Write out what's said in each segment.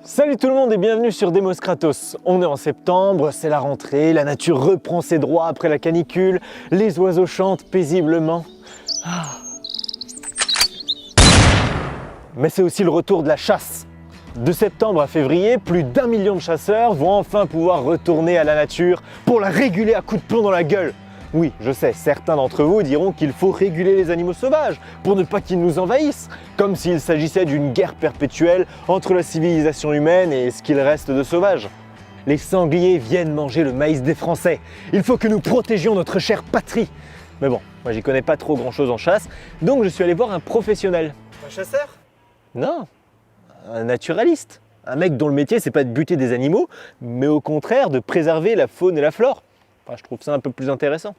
Salut tout le monde et bienvenue sur Demos Kratos. On est en septembre, c'est la rentrée, la nature reprend ses droits après la canicule, les oiseaux chantent paisiblement. Mais c'est aussi le retour de la chasse. De septembre à février, plus d'1 million de chasseurs vont enfin pouvoir retourner à la nature pour la réguler à coups de plomb dans la gueule. Oui, je sais, certains d'entre vous diront qu'il faut réguler les animaux sauvages pour ne pas qu'ils nous envahissent, comme s'il s'agissait d'une guerre perpétuelle entre la civilisation humaine et ce qu'il reste de sauvage. Les sangliers viennent manger le maïs des Français. Il faut que nous protégions notre chère patrie. Mais bon, moi j'y connais pas trop grand chose en chasse, donc je suis allé voir un professionnel. Un chasseur? Non, un naturaliste. Un mec dont le métier c'est pas de buter des animaux, mais au contraire de préserver la faune et la flore. Enfin, je trouve ça un peu plus intéressant.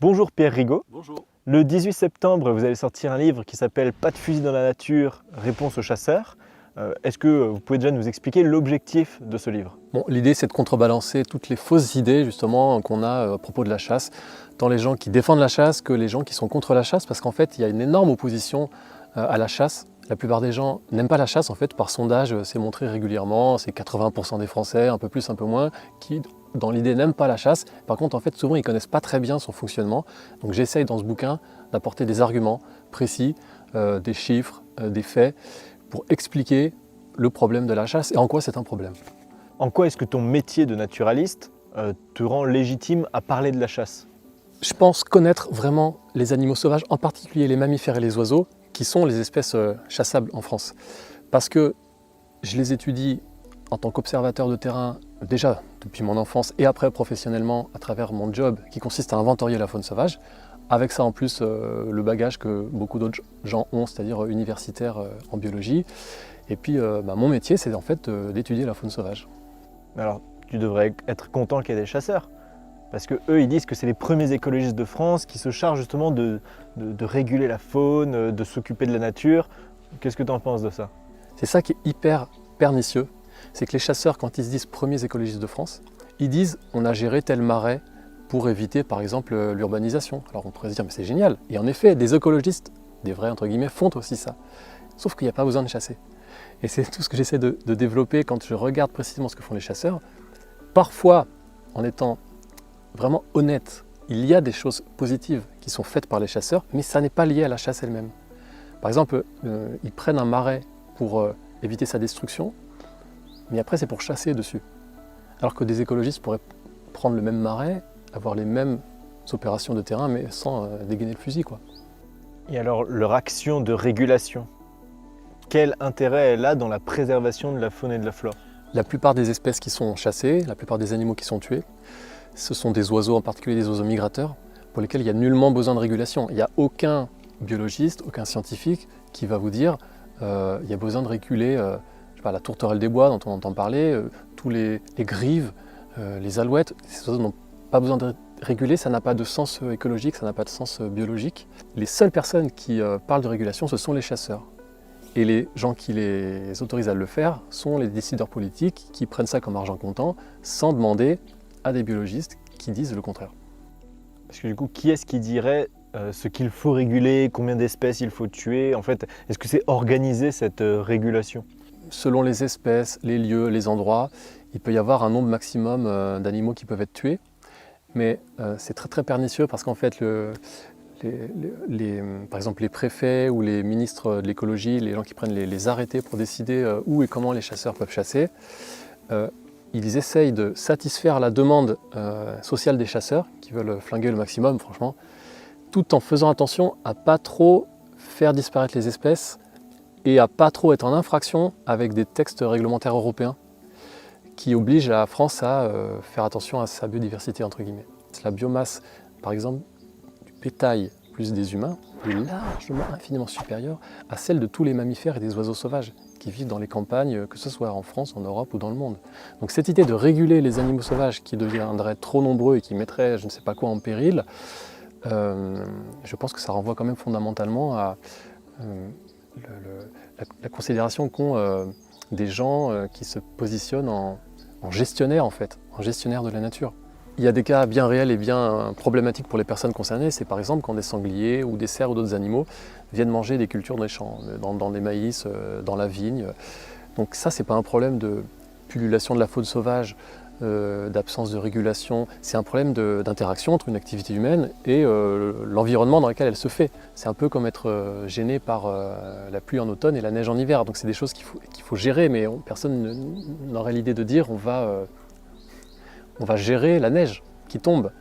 Bonjour Pierre Rigaud. Bonjour. Le 18 septembre, vous allez sortir un livre qui s'appelle Pas de fusil dans la nature, réponse aux chasseurs. Est-ce que vous pouvez déjà nous expliquer l'objectif de ce livre? Bon, l'idée, c'est de contrebalancer toutes les fausses idées justement qu'on a à propos de la chasse, tant les gens qui défendent la chasse que les gens qui sont contre la chasse, parce qu'en fait, il y a une énorme opposition à la chasse. La plupart des gens n'aiment pas la chasse, en fait, par sondage, c'est montré régulièrement, c'est 80% des Français, un peu plus, un peu moins, qui dans l'idée n'aiment pas la chasse. Par contre, en fait, souvent, ils ne connaissent pas très bien son fonctionnement. Donc j'essaye dans ce bouquin d'apporter des arguments précis, des chiffres, des faits, pour expliquer le problème de la chasse et en quoi c'est un problème. En quoi est-ce que ton métier de naturaliste te rend légitime à parler de la chasse? Je pense connaître vraiment les animaux sauvages, en particulier les mammifères et les oiseaux, qui sont les espèces chassables en France. Parce que je les étudie en tant qu'observateur de terrain, déjà depuis mon enfance et après professionnellement à travers mon job qui consiste à inventorier la faune sauvage. Avec ça en plus le bagage que beaucoup d'autres gens ont, c'est-à-dire universitaire en biologie. Et puis mon métier, c'est en fait d'étudier la faune sauvage. Alors, tu devrais être content qu'il y ait des chasseurs. Parce que eux, ils disent que c'est les premiers écologistes de France qui se chargent justement de réguler la faune, de s'occuper de la nature. Qu'est-ce que tu en penses de ça? C'est ça qui est hyper pernicieux. C'est que les chasseurs, quand ils se disent premiers écologistes de France, ils disent on a géré tel marais pour éviter par exemple l'urbanisation. Alors on pourrait se dire mais c'est génial. Et en effet, des écologistes, des vrais entre guillemets, font aussi ça. Sauf qu'il n'y a pas besoin de chasser. Et c'est tout ce que j'essaie de développer quand je regarde précisément ce que font les chasseurs. Parfois, en étant vraiment honnête, il y a des choses positives qui sont faites par les chasseurs, mais ça n'est pas lié à la chasse elle-même. Par exemple, ils prennent un marais pour éviter sa destruction, mais après c'est pour chasser dessus. Alors que des écologistes pourraient prendre le même marais, avoir les mêmes opérations de terrain, mais sans dégainer le fusil, quoi. Et alors, leur action de régulation, quel intérêt elle a dans la préservation de la faune et de la flore? La plupart des espèces qui sont chassées, la plupart des animaux qui sont tués, ce sont des oiseaux, en particulier des oiseaux migrateurs, pour lesquels il n'y a nullement besoin de régulation. Il n'y a aucun biologiste, aucun scientifique qui va vous dire il y a besoin de réguler je sais pas, la tourterelle des bois dont on entend parler, tous les grives, les alouettes. Ces oiseaux n'ont pas besoin de réguler, ça n'a pas de sens écologique, ça n'a pas de sens biologique. Les seules personnes qui parlent de régulation, ce sont les chasseurs. Et les gens qui les autorisent à le faire sont les décideurs politiques qui prennent ça comme argent comptant sans demander à des biologistes qui disent le contraire. Parce que du coup, qui est-ce qui dirait ce qu'il faut réguler, combien d'espèces il faut tuer? En fait, est-ce que c'est organisé cette régulation? Selon les espèces, les lieux, les endroits, il peut y avoir un nombre maximum d'animaux qui peuvent être tués. Mais c'est très très pernicieux parce qu'en fait, par exemple les préfets ou les ministres de l'écologie, les gens qui prennent les arrêtés pour décider où et comment les chasseurs peuvent chasser, ils essayent de satisfaire la demande sociale des chasseurs qui veulent flinguer le maximum, franchement, tout en faisant attention à pas trop faire disparaître les espèces et à pas trop être en infraction avec des textes réglementaires européens qui obligent la France à faire attention à sa biodiversité, entre guillemets. La biomasse, par exemple, du bétail plus des humains est largement infiniment supérieure à celle de tous les mammifères et des oiseaux sauvages qui vivent dans les campagnes, que ce soit en France, en Europe ou dans le monde. Donc cette idée de réguler les animaux sauvages qui deviendraient trop nombreux et qui mettraient je ne sais pas quoi en péril, je pense que ça renvoie quand même fondamentalement à la considération qu'ont des gens qui se positionnent en gestionnaire en fait, en gestionnaire de la nature. Il y a des cas bien réels et bien problématiques pour les personnes concernées, c'est par exemple quand des sangliers ou des cerfs ou d'autres animaux viennent manger des cultures des champs, dans les maïs, dans la vigne. Donc ça, c'est pas un problème de pullulation de la faune sauvage, d'absence de régulation, c'est un problème d'interaction entre une activité humaine et l'environnement dans lequel elle se fait. C'est un peu comme être gêné par la pluie en automne et la neige en hiver. Donc c'est des choses qu'il faut gérer, mais personne n'aurait l'idée de dire on va gérer la neige qui tombe.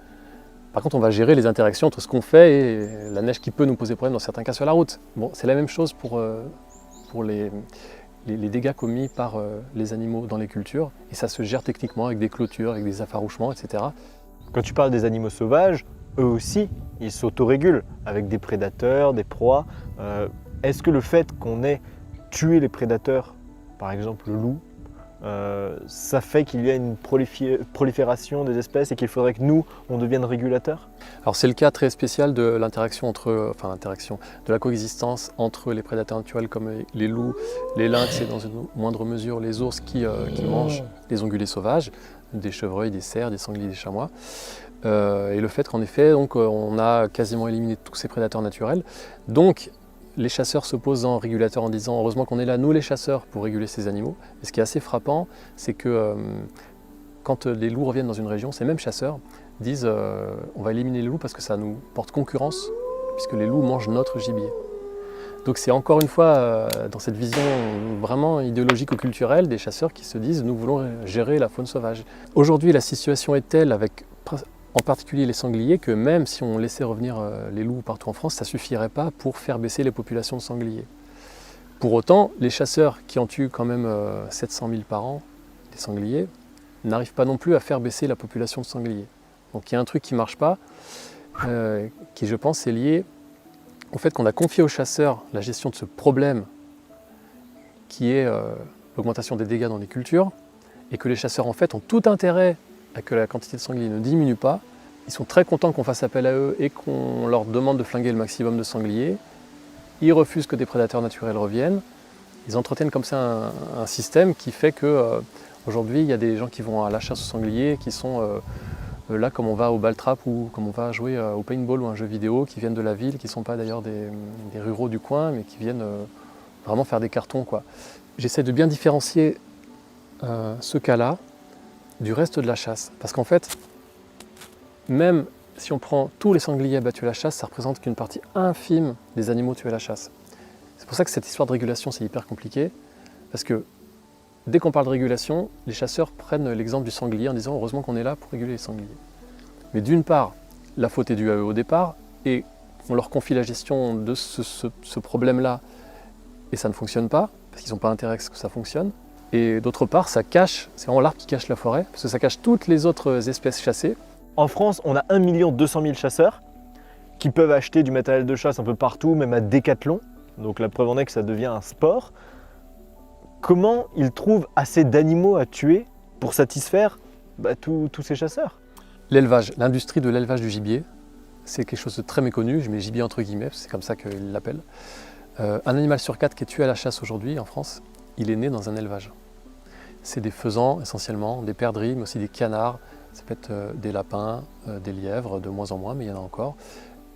Par contre, on va gérer les interactions entre ce qu'on fait et la neige qui peut nous poser problème dans certains cas sur la route. Bon, c'est la même chose pour les dégâts commis par les animaux dans les cultures, et ça se gère techniquement avec des clôtures, avec des effarouchements, etc. Quand tu parles des animaux sauvages, eux aussi, ils s'autorégulent avec des prédateurs, des proies. Est-ce que le fait qu'on ait tué les prédateurs, par exemple le loup, ça fait qu'il y a une prolifération des espèces et qu'il faudrait que nous, on devienne régulateurs? Alors c'est le cas très spécial de l'interaction de la coexistence entre les prédateurs naturels comme les loups, les lynx et dans une moindre mesure les ours qui mangent les ongulés sauvages, des chevreuils, des cerfs, des sangliers, des chamois. Et le fait qu'en effet, donc, on a quasiment éliminé tous ces prédateurs naturels. Donc les chasseurs se posent en régulateur en disant heureusement qu'on est là, nous les chasseurs, pour réguler ces animaux. Et ce qui est assez frappant, c'est que quand les loups reviennent dans une région, ces mêmes chasseurs disent on va éliminer les loups parce que ça nous porte concurrence, puisque les loups mangent notre gibier. Donc c'est encore une fois dans cette vision vraiment idéologique ou culturelle des chasseurs qui se disent nous voulons gérer la faune sauvage. Aujourd'hui la situation est telle avec en particulier les sangliers, que même si on laissait revenir les loups partout en France, ça ne suffirait pas pour faire baisser les populations de sangliers. Pour autant, les chasseurs qui en tuent quand même 700 000 par an, des sangliers, n'arrivent pas non plus à faire baisser la population de sangliers. Donc il y a un truc qui ne marche pas, qui je pense est lié au fait qu'on a confié aux chasseurs la gestion de ce problème qui est l'augmentation des dégâts dans les cultures, et que les chasseurs en fait ont tout intérêt à que la quantité de sangliers ne diminue pas. Ils sont très contents qu'on fasse appel à eux et qu'on leur demande de flinguer le maximum de sangliers. Ils refusent que des prédateurs naturels reviennent. Ils entretiennent comme ça un système qui fait que aujourd'hui il y a des gens qui vont à la chasse aux sangliers, qui sont là comme on va au ball trap ou comme on va jouer au paintball ou un jeu vidéo, qui viennent de la ville, qui ne sont pas d'ailleurs des ruraux du coin, mais qui viennent vraiment faire des cartons, quoi. J'essaie de bien différencier ce cas-là du reste de la chasse. Parce qu'en fait, même si on prend tous les sangliers abattus à la chasse, ça représente qu'une partie infime des animaux tués à la chasse. C'est pour ça que cette histoire de régulation, c'est hyper compliqué. Parce que dès qu'on parle de régulation, les chasseurs prennent l'exemple du sanglier en disant heureusement qu'on est là pour réguler les sangliers. Mais d'une part, la faute est due à eux au départ, et on leur confie la gestion de ce problème-là, et ça ne fonctionne pas, parce qu'ils n'ont pas intérêt à ce que ça fonctionne. Et d'autre part, ça cache, c'est vraiment l'arbre qui cache la forêt, parce que ça cache toutes les autres espèces chassées. En France, on a 1 200 000 chasseurs qui peuvent acheter du matériel de chasse un peu partout, même à Decathlon. Donc la preuve en est que ça devient un sport. Comment ils trouvent assez d'animaux à tuer pour satisfaire tous ces chasseurs? L'élevage, l'industrie de l'élevage du gibier, c'est quelque chose de très méconnu, je mets gibier entre guillemets, c'est comme ça qu'ils l'appellent. Un animal sur 4 qui est tué à la chasse aujourd'hui en France, il est né dans un élevage. C'est des faisans essentiellement, des perdrix, mais aussi des canards, ça peut être des lapins, des lièvres, de moins en moins, mais il y en a encore.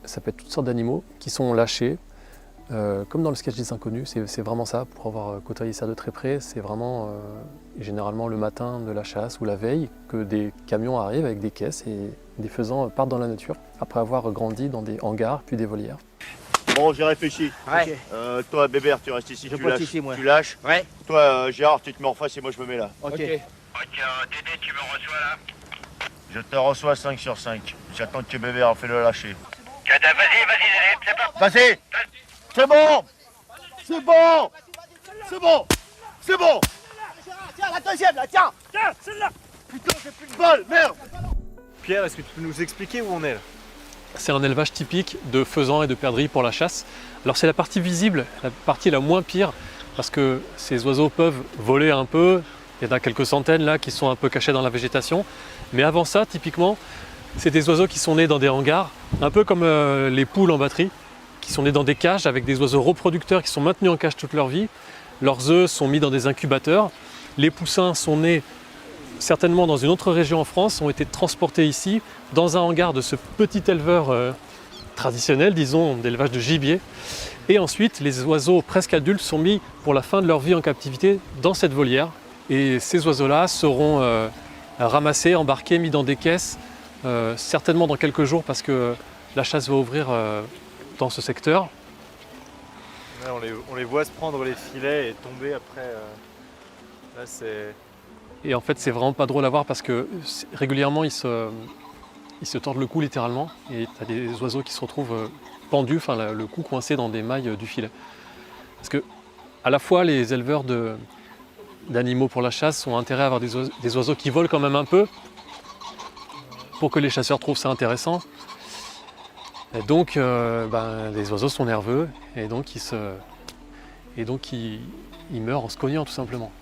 Ça peut être toutes sortes d'animaux qui sont lâchés, comme dans le sketch des Inconnus, c'est vraiment ça, pour avoir côtoyé ça de très près, c'est vraiment généralement le matin de la chasse ou la veille que des camions arrivent avec des caisses et des faisans partent dans la nature, après avoir grandi dans des hangars puis des volières. Bon, j'ai réfléchi. Ouais. Toi, Bébert, tu restes ici, Je tu pointe lâches. ici, moi. Tu lâches. Ouais. Toi, Gérard, tu te mets en face et moi je me mets là. Ok. Ok, Dédé, tu me reçois là. Je te reçois 5 sur 5. J'attends que Bébert fait le lâcher. Vas-y, Dédé, c'est parti. Vas-y. C'est bon. C'est bon. C'est bon. C'est bon. Tiens, la deuxième, là, tiens. Tiens, celle-là. Putain, j'ai plus de balle, merde. Pierre, est-ce que tu peux nous expliquer où on est là? C'est un élevage typique de faisans et de perdrix pour la chasse. Alors c'est la partie visible, la partie la moins pire, parce que ces oiseaux peuvent voler un peu, il y en a quelques centaines là qui sont un peu cachés dans la végétation. Mais avant ça, typiquement, c'est des oiseaux qui sont nés dans des hangars, un peu comme les poules en batterie, qui sont nés dans des cages avec des oiseaux reproducteurs qui sont maintenus en cage toute leur vie. Leurs œufs sont mis dans des incubateurs. Les poussins sont nés certainement dans une autre région en France, ont été transportés ici, dans un hangar de ce petit éleveur traditionnel, disons, d'élevage de gibier. Et ensuite, les oiseaux presque adultes sont mis pour la fin de leur vie en captivité dans cette volière. Et ces oiseaux-là seront ramassés, embarqués, mis dans des caisses, certainement dans quelques jours parce que la chasse va ouvrir dans ce secteur. Ouais, on les voit se prendre les filets et tomber après. Là, c'est... Et en fait, c'est vraiment pas drôle à voir parce que régulièrement, ils se tordent le cou littéralement. Et tu as des oiseaux qui se retrouvent pendus, enfin le cou coincé dans des mailles du filet. Parce que à la fois, les éleveurs d'animaux pour la chasse ont intérêt à avoir des oiseaux qui volent quand même un peu pour que les chasseurs trouvent ça intéressant. Et donc, les oiseaux sont nerveux et donc ils meurent en se cognant tout simplement.